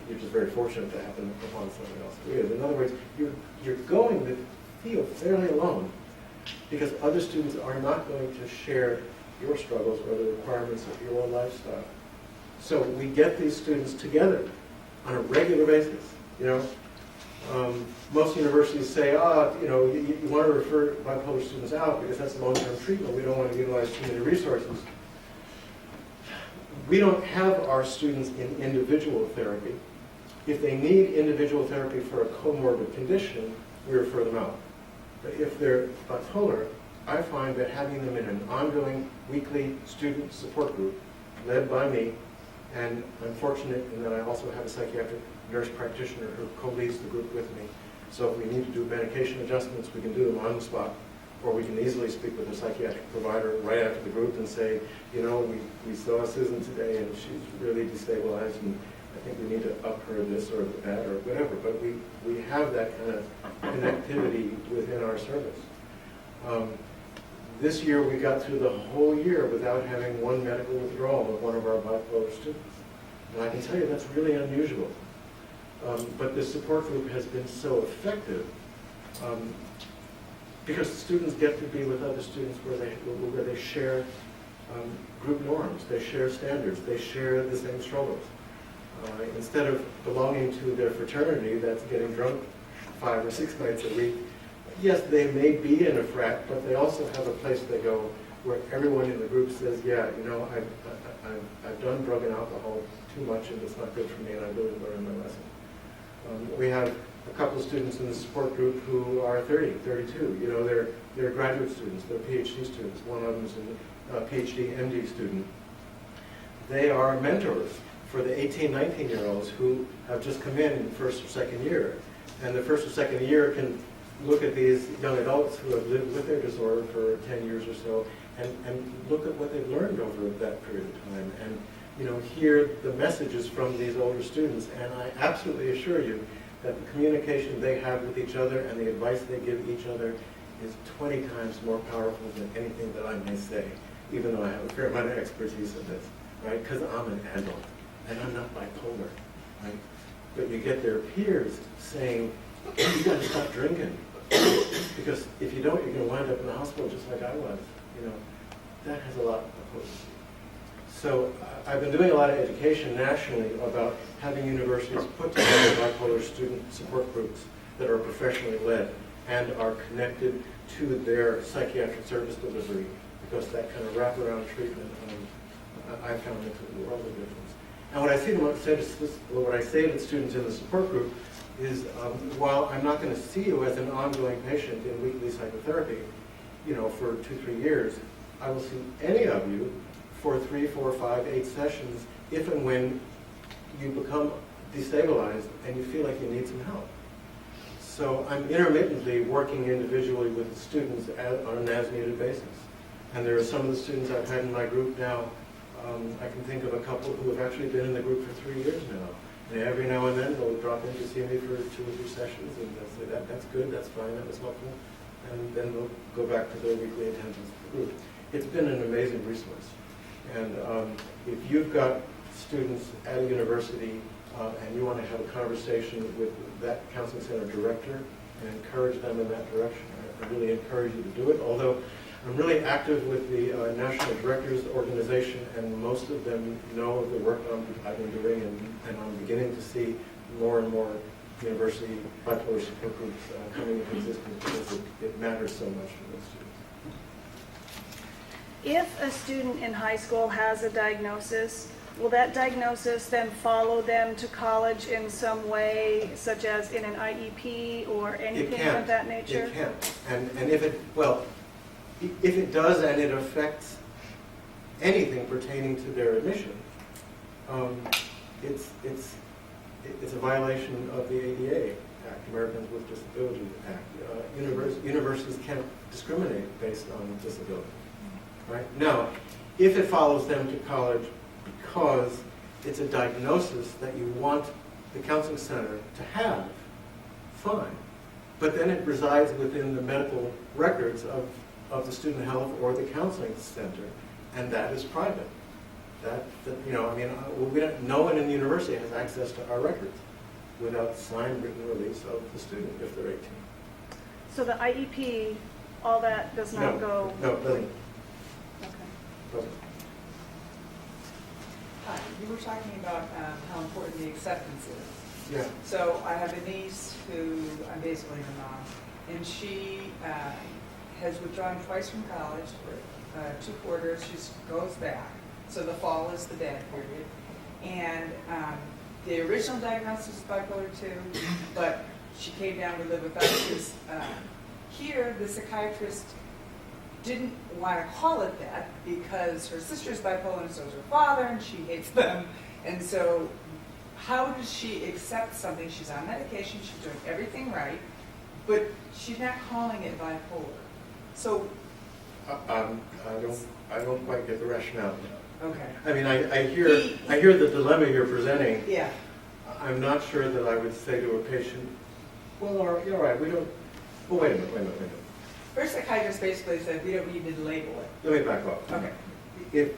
just very fortunate to happen upon someone else who is. In other words, you're going to feel fairly alone because other students are not going to share your struggles or the requirements of your own lifestyle. So we get these students together on a regular basis. Most universities say, you want to refer bipolar students out because that's long-term treatment. We don't want to utilize too many resources. We don't have our students in individual therapy. If they need individual therapy for a comorbid condition, we refer them out. But if they're bipolar, I find that having them in an ongoing weekly student support group led by me, and I'm fortunate in that I also have a psychiatric nurse practitioner who co-leads the group with me. So if we need to do medication adjustments, we can do them on the spot. Or we can easily speak with a psychiatric provider right after the group and say, we saw Susan today and she's really destabilized and I think we need to up her this or that or whatever. But we have that kind of connectivity within our service. This year we got through the whole year without having one medical withdrawal of one of our bipolar students. And I can tell you that's really unusual. But this support group has been so effective because the students get to be with other students where they share group norms, they share standards, they share the same struggles. Instead of belonging to their fraternity that's getting drunk 5 or 6 nights a week, yes, they may be in a frat, but they also have a place they go where everyone in the group says, yeah, I've done drug and alcohol too much and it's not good for me and I really learned my lesson. We have a couple of students in the support group who are 30, 32. They're graduate students, they're PhD students. One of them is a PhD, MD student. They are mentors for the 18, 19-year-olds who have just come in first or second year. And the first or second year can look at these young adults who have lived with their disorder for 10 years or so and look at what they've learned over that period of time. And hear the messages from these older students, and I absolutely assure you that the communication they have with each other and the advice they give each other is 20 times more powerful than anything that I may say, even though I have a fair amount of expertise in this, right? Because I'm an adult, and I'm not bipolar, right? But you get their peers saying, you got to stop drinking, because if you don't, you're going to wind up in the hospital just like I was. That has a lot of potency. So I've been doing a lot of education nationally about having universities put together bipolar student support groups that are professionally led and are connected to their psychiatric service delivery, because that kind of wraparound treatment I found makes a world of difference. And what I say to students in the support group is, while I'm not going to see you as an ongoing patient in weekly psychotherapy, for 2-3 years, I will see any of you for 3, 4, 5, 8 sessions if and when you become destabilized and you feel like you need some help. So I'm intermittently working individually with the students on an as-needed basis. And there are some of the students I've had in my group now. I can think of a couple who have actually been in the group for 3 years now. And every now and then they'll drop in to see me for 2 or 3 sessions and they'll say, that's good, that's fine, that was helpful. And then they'll go back to their weekly attendance at the group. It's been an amazing resource. And if you've got students at a university and you want to have a conversation with that counseling center director and encourage them in that direction, I really encourage you to do it. Although I'm really active with the National Directors Organization, and most of them know of the work I've been doing, and I'm beginning to see more and more university bipolar support groups coming into existence because it matters so much to those students. If a student in high school has a diagnosis, will that diagnosis then follow them to college in some way, such as in an IEP or anything of that nature? It can. And if it, well, if it does and it affects anything pertaining to their admission, it's a violation of the ADA Act, Americans with Disabilities Act. Universities can't discriminate based on disability. Right? Now, if it follows them to college because it's a diagnosis that you want the counseling center to have, fine. But then it resides within the medical records of the student health or the counseling center, and that is private. No one in the university has access to our records without signed written release of the student if they're 18. So the IEP, all that does not go? No, it doesn't. Okay. Hi, you were talking about how important the acceptance is. Yeah. So I have a niece who, I'm basically her mom, and she has withdrawn twice from college for 2 quarters. She goes back. So the fall is the bad period. And the original diagnosis is bipolar 2, but she came down to live with us. Here, the psychiatrist didn't want to call it that because her sister's bipolar and so is her father, and she hates them. And so how does she accept something? She's on medication, she's doing everything right, but she's not calling it bipolar. So I don't quite get the rationale. okay. I mean, I hear the dilemma you're presenting. Yeah. I'm not sure that I would say to a patient, well, all right, we don't, well, wait a minute. Her psychiatrist basically said we don't need to label it. Let me back off. Okay.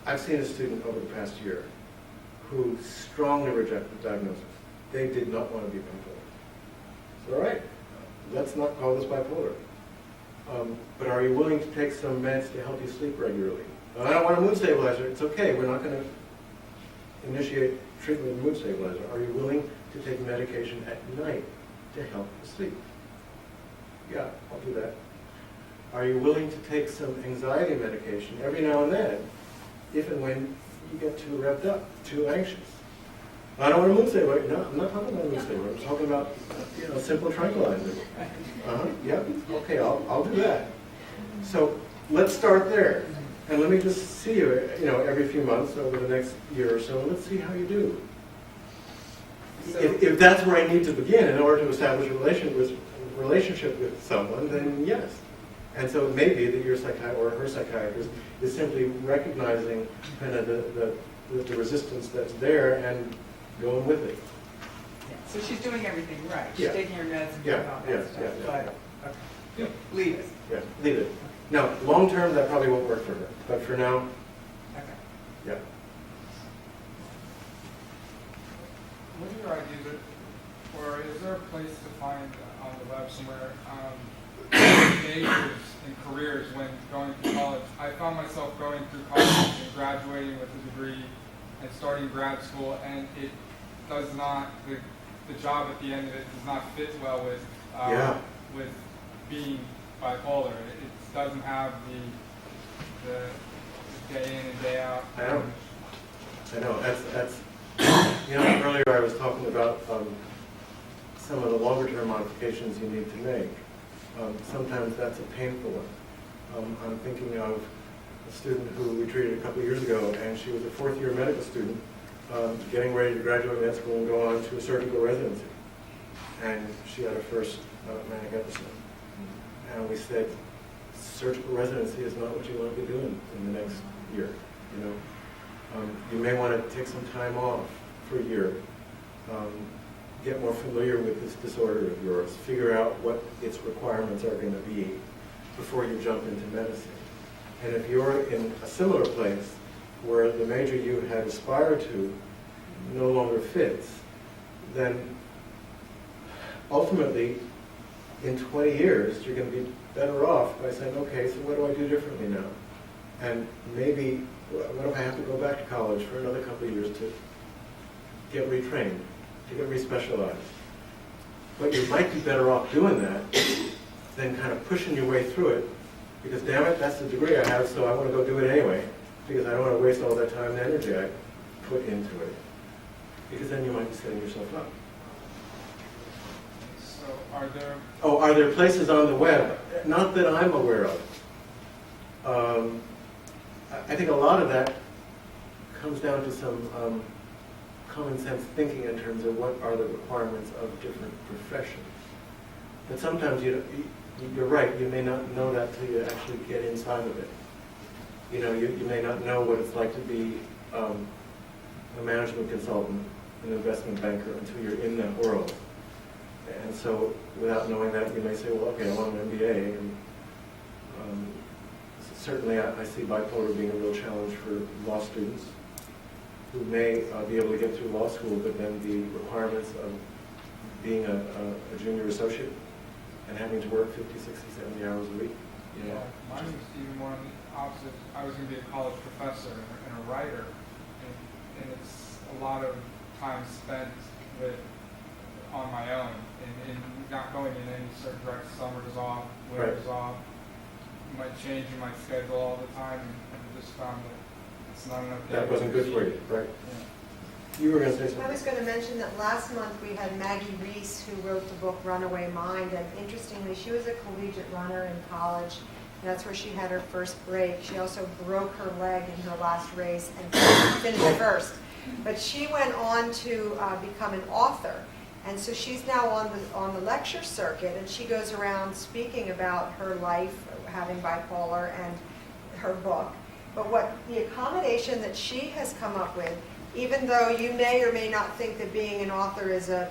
I've seen a student over the past year who strongly rejected the diagnosis. They did not want to be bipolar. So, all right, let's not call this bipolar. But are you willing to take some meds to help you sleep regularly? I don't want a mood stabilizer. It's okay. We're not going to initiate treatment with a mood stabilizer. Are you willing to take medication at night to help you sleep? Yeah, I'll do that. Are you willing to take some anxiety medication every now and then, if and when you get too revved up, too anxious? I don't want a mood stabilizer. No, I'm not talking about a mood stabilizer. I'm talking about, simple tranquilizer. Yeah, okay, I'll do that. So let's start there. And let me just see you, every few months over the next year or so, and let's see how you do. So, If that's where I need to begin in order to establish a relationship with someone, then yes. And so it may be that your psychiatrist or her psychiatrist is simply recognizing kind of the resistance that's there and going with it. yeah. So she's doing everything right. She's Yeah. taking her meds and Yeah, doing all that yeah, stuff. yeah, But okay. Yeah. Leave it. Yeah, leave it. Now, long term, that probably won't work for her. But for now, Okay. yeah. What are your ideas, or is there a place to find on the web somewhere majors and careers when going to college? I found myself going through college and graduating with a degree and starting grad school, and it does not, the job at the end of it does not fit well with with being bipolar. It doesn't have the day in and day out. I know. That's earlier I was talking about some of the longer term modifications you need to make. Sometimes that's a painful one. I'm thinking of a student who we treated a couple of years ago, and she was a 4th year medical student getting ready to graduate med school and go on to a surgical residency. And she had her first manic episode. And we said, surgical residency is not what you want to be doing in the next year. You may want to take some time off for a year, get more familiar with this disorder of yours, figure out what its requirements are going to be before you jump into medicine. And if you're in a similar place where the major you had aspired to no longer fits, then ultimately, in 20 years, you're going to be better off by saying, okay, so what do I do differently now? And maybe, what if I have to go back to college for another couple of years to get retrained, to get respecialized. But you might be better off doing that than kind of pushing your way through it, because damn it, that's the degree I have, so I want to go do it anyway, because I don't want to waste all that time and energy I put into it. Because then you might be setting yourself up. So are there, Oh, are there places on the web? Not that I'm aware of. I think a lot of that comes down to some common sense thinking in terms of what are the requirements of different professions. But sometimes you're right, you may not know that till you actually get inside of it. You know, you may not know what it's like to be a management consultant, an investment banker, until you're in that world. And so without knowing that, you may say, well, okay, I want an MBA. And certainly I see bipolar being a real challenge for law students who may be able to get through law school, but then the requirements of being a junior associate and having to work 50, 60, 70 hours a week. You know, mine was even more on the opposite. I was going to be a college professor and a writer, and it's a lot of time spent with on my own and not going in any certain direction. Summers off, winters off. Might change in my schedule all the time, and just found that it's not enough. that wasn't good for you, right? Yeah. You were going to say something. I was going to mention that last month we had Maggie Reese, who wrote the book Runaway Mind, and interestingly, she was a collegiate runner in college. And that's where she had her first break. She also broke her leg in her last race and finished first. But she went on to become an author. And so she's now on the lecture circuit, and she goes around speaking about her life, having bipolar, and her book. But what the accommodation that she has come up with, even though you may or may not think that being an author is a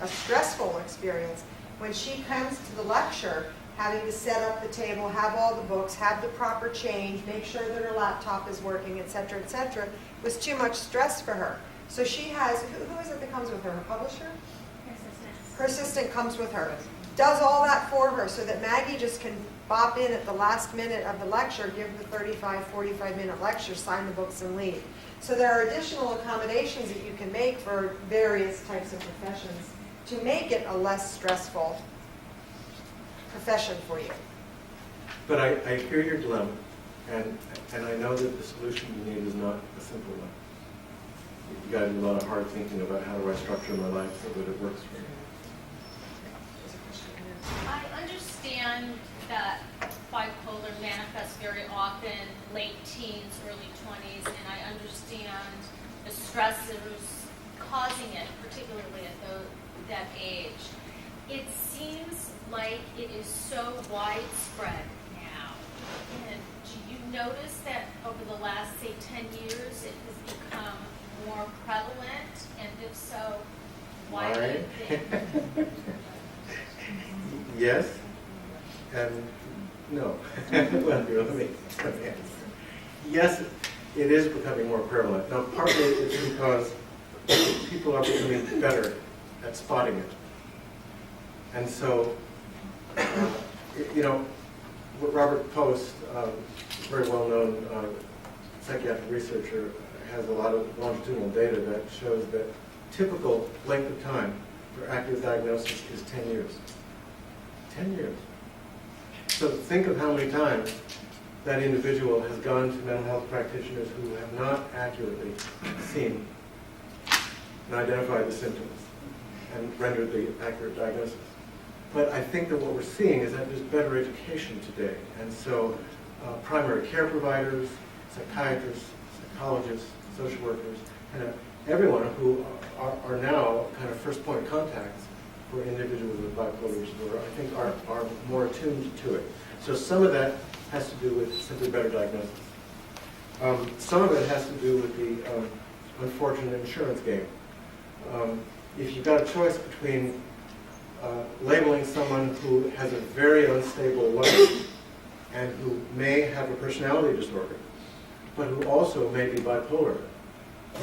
stressful experience, when she comes to the lecture, having to set up the table, have all the books, have the proper change, make sure that her laptop is working, etc., was too much stress for her. So she has, who is it that comes with her? Her publisher? Her assistant comes with her, does all that for her so that Maggie just can bop in at the last minute of the lecture, give the 35, 45-minute lecture, sign the books, and leave. So there are additional accommodations that you can make for various types of professions to make it a less stressful profession for you. But I hear your dilemma, and I know that the solution you need is not a simple one. You got to do a lot of hard thinking about how do I structure my life so that it works for me. I understand that bipolar manifests very often late teens, early 20s, and I understand the stressors causing it, particularly at that age. It seems like it is so widespread now. And do you notice that over the last, say, 10 years, it has become more prevalent? And if so, why do you think? Yes, and no. Well, here, let me answer. Yes, it is becoming more prevalent. Now, partly it's because people are becoming better at spotting it. And so, you know, Robert Post, very well-known psychiatric researcher, has a lot of longitudinal data that shows that typical length of time for accurate diagnosis is 10 years. 10 years. So think of how many times that individual has gone to mental health practitioners who have not accurately seen and identified the symptoms and rendered the accurate diagnosis. But I think that what we're seeing is that there's better education today. And so primary care providers, psychiatrists, psychologists, social workers, and everyone who are now kind of first point contacts for individuals with bipolar disorder, I think are more attuned to it. So some of that has to do with simply better diagnosis. Some of it has to do with the unfortunate insurance game. If you've got a choice between labeling someone who has a very unstable life and who may have a personality disorder, but who also may be bipolar,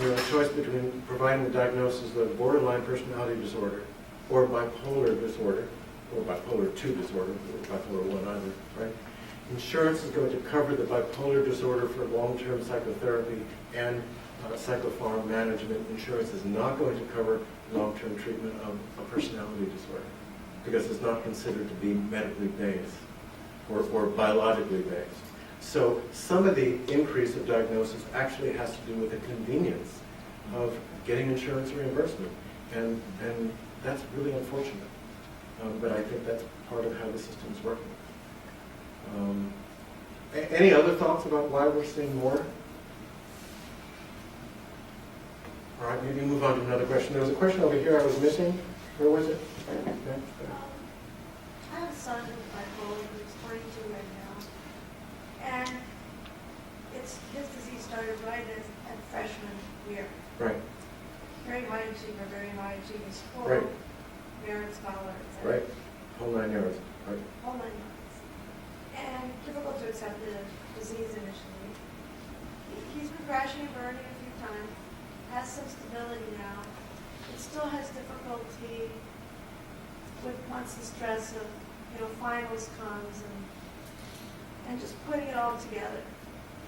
you have a choice between providing the diagnosis of borderline personality disorder or bipolar disorder, or bipolar 2 disorder, or bipolar 1 either, right? Insurance is going to cover the bipolar disorder for long-term psychotherapy and psychopharm management insurance is not going to cover long-term treatment of a personality disorder because it's not considered to be medically based or biologically based. So some of the increase of diagnosis actually has to do with the convenience of getting insurance reimbursement, and that's really unfortunate. But I think that's part of how the system is working. Any other thoughts about why we're seeing more? All right, maybe move on to another question. There was a question over here I was missing. Where was it? Okay. I have a son with bipolar who's 22 right now, and his disease started right at freshman year. Right, Very high achiever, very high achieving school, right, merit scholar, etc. right. Whole 9 yards. Right, Whole 9 yards. And difficult to accept the disease initially. He's been crashing and burning a few times, has some stability now, but still has difficulty with once the stress of, finals comes and just putting it all together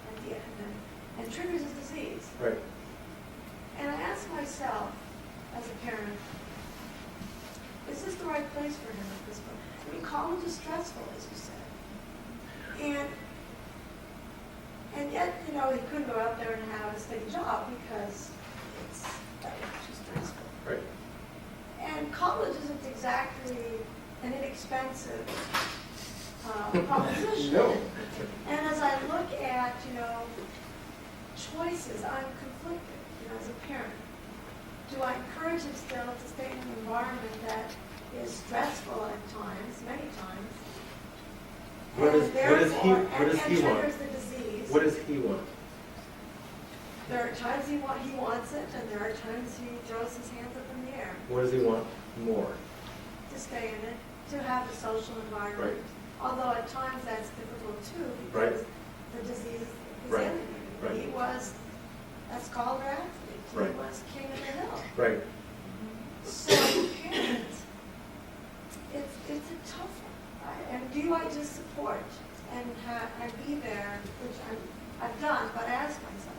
at the end and triggers his disease. right. And I ask myself, as a parent, is this the right place for him at this point? I mean, college is stressful, as you said. And yet, he couldn't go out there and have a steady job because that was too stressful. Right. And college isn't exactly an inexpensive proposition. No. And as I look at, choices, I'm conflicted, as a parent. Do I encourage him still to stay in an environment that is stressful at times, many times? What does he want? Triggers the disease. What does he want? There are times he wants it, and there are times he throws his hands up in the air. What does he want more? To stay in it, to have a social environment. Right. Although at times that's difficult too, Right. because the disease is Right. in him. Right. He was a scholar athlete. Right. He was king of the hill. Right. So as a parent, it's a tough one. And do I just support and be there, which I've done, but I ask myself,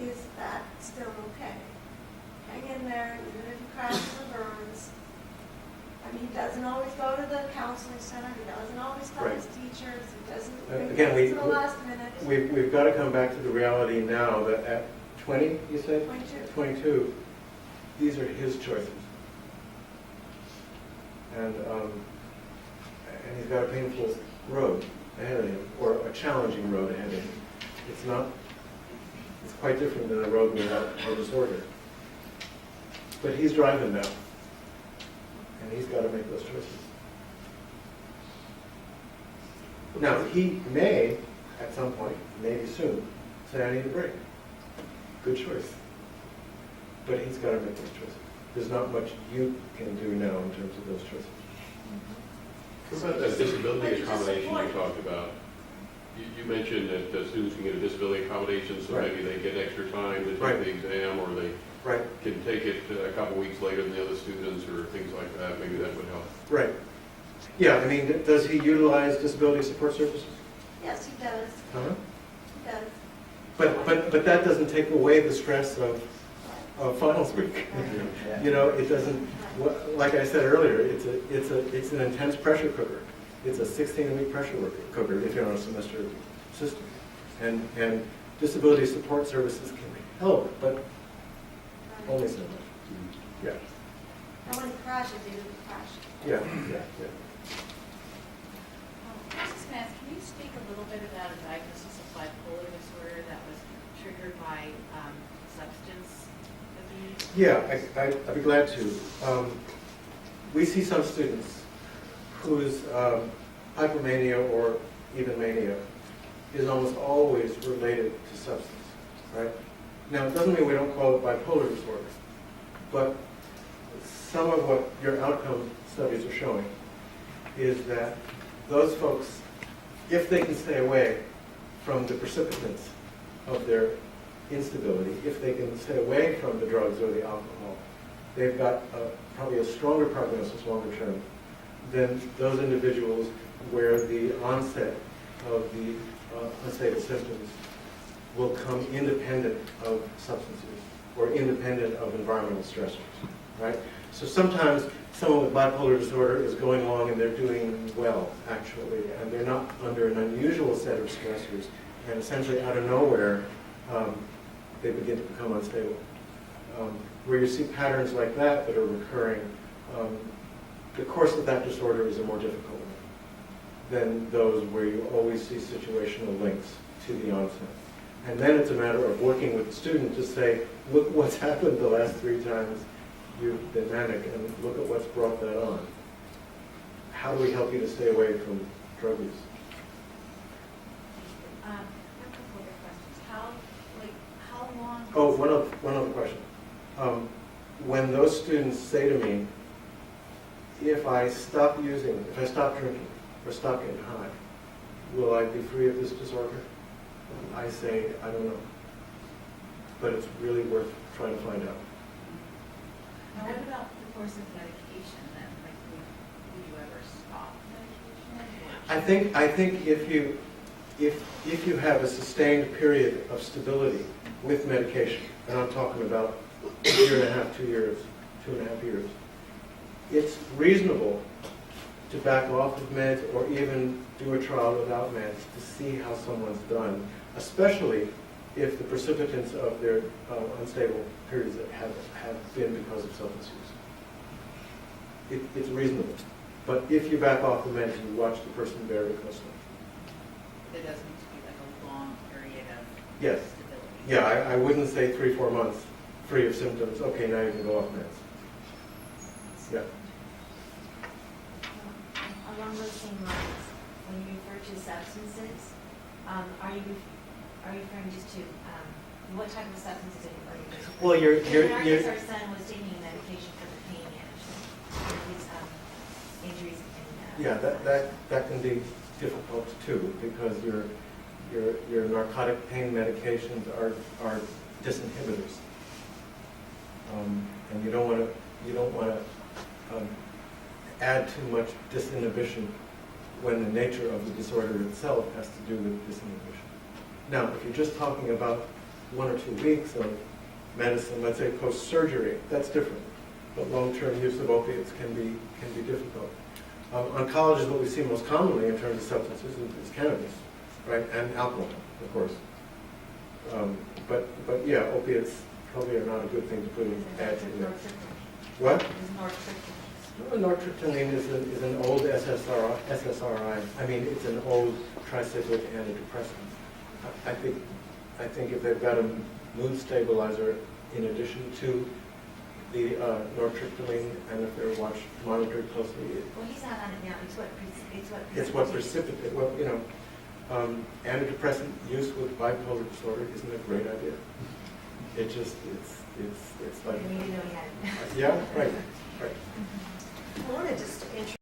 is that still okay? Hang in there, even if he crashes or burns. I mean, he doesn't always go to the counseling center. He doesn't always tell Right. his teachers. He doesn't Again, wait to the last minute. We've got to come back to the reality now that at 20, you said? 22. 22, these are his choices. And he's got a painful road ahead of him, or a challenging road ahead of him. It's quite different than a road without a disorder. But he's driving now, and he's got to make those choices. Now, he may, at some point, maybe soon, say, I need a break. Good choice. But he's got to make those choices. There's not much you can do now in terms of those choices. What about that disability But accommodation you support. talked about? You mentioned that students can get a disability accommodation, so Right. maybe they get extra time to take Right. the exam, or they Right, can take it a couple weeks later than the other students, or things like that. Maybe that would help. right. Yeah, I mean, does he utilize disability support services? Yes, he does. Uh-huh. He does. But that doesn't take away the stress of finals week. It doesn't, like I said earlier, it's an intense pressure cooker. It's a 16-week pressure cooker if you're on a semester system. And disability support services can help, but only so much. Yeah, And when he crashes, he doesn't crash. yeah. I was just going to ask, can you speak a little bit about a diagnosis of bipolar disorder that was triggered by substance abuse? Yeah, I'd be glad to. We see some students whose hypomania or even mania is almost always related to substance, right? Now, it doesn't mean we don't call it bipolar disorder, but some of what your outcome studies are showing is that those folks, if they can stay away from the precipitants of their instability, if they can stay away from the drugs or the alcohol, they've got probably a stronger prognosis longer term than those individuals where the onset of the unstable symptoms will come independent of substance use or independent of environmental stressors, right? So sometimes someone with bipolar disorder is going along and they're doing well, actually, and they're not under an unusual set of stressors, and essentially out of nowhere, they begin to become unstable. Where you see patterns like that that are recurring, the course of that disorder is a more difficult one than those where you always see situational links to the onset. And then it's a matter of working with the student to say, look what's happened the last 3 times you've been manic, and look at what's brought that on. How do we help you to stay away from drug use? I have a couple other questions. How long? Oh, one other question. When those students say to me, if I stop drinking or stop getting high, will I be free of this disorder? I say, I don't know. But it's really worth trying to find out. Now, what about the course of medication then? Like, would you ever stop medication? I think if you have a sustained period of stability with medication, and I'm talking about a year and a half, 2 years, 2.5 years, it's reasonable to back off of meds or even do a trial without meds to see how someone's done, especially if the precipitants of their unstable periods have been because of substance use. It's reasonable. But if you back off the meds, you watch the person very closely. There doesn't need to be like a long period of Yes. stability. Yeah, I wouldn't say 3-4 months free of symptoms. Okay, now you can go off meds. Yeah. Along those same lines, when you refer to substances, are you referring just to what type of substances are you referring to? Well, you're In our case, our son was taking medication for the pain management, for his injuries and. yeah, that can be difficult too, because your narcotic pain medications are disinhibitors, and you don't want to add too much disinhibition when the nature of the disorder itself has to do with disinhibition. Now, if you're just talking about 1 or 2 weeks of medicine, let's say post-surgery, that's different. But long-term use of opiates can be difficult. Oncology is what we see most commonly in terms of substances is cannabis, right, and alcohol, of course. But yeah, opiates probably are not a good thing to put in add to that. What? Nortriptyline is an old SSRI. I mean, it's an old tricyclic antidepressant. I think if they've got a mood stabilizer in addition to the nortriptyline, and if they're monitored closely, Well, he's not on it now. it's what precipitates. Well, you know, antidepressant use with bipolar disorder isn't a great idea. It's like You didn't know he had it. yeah, right.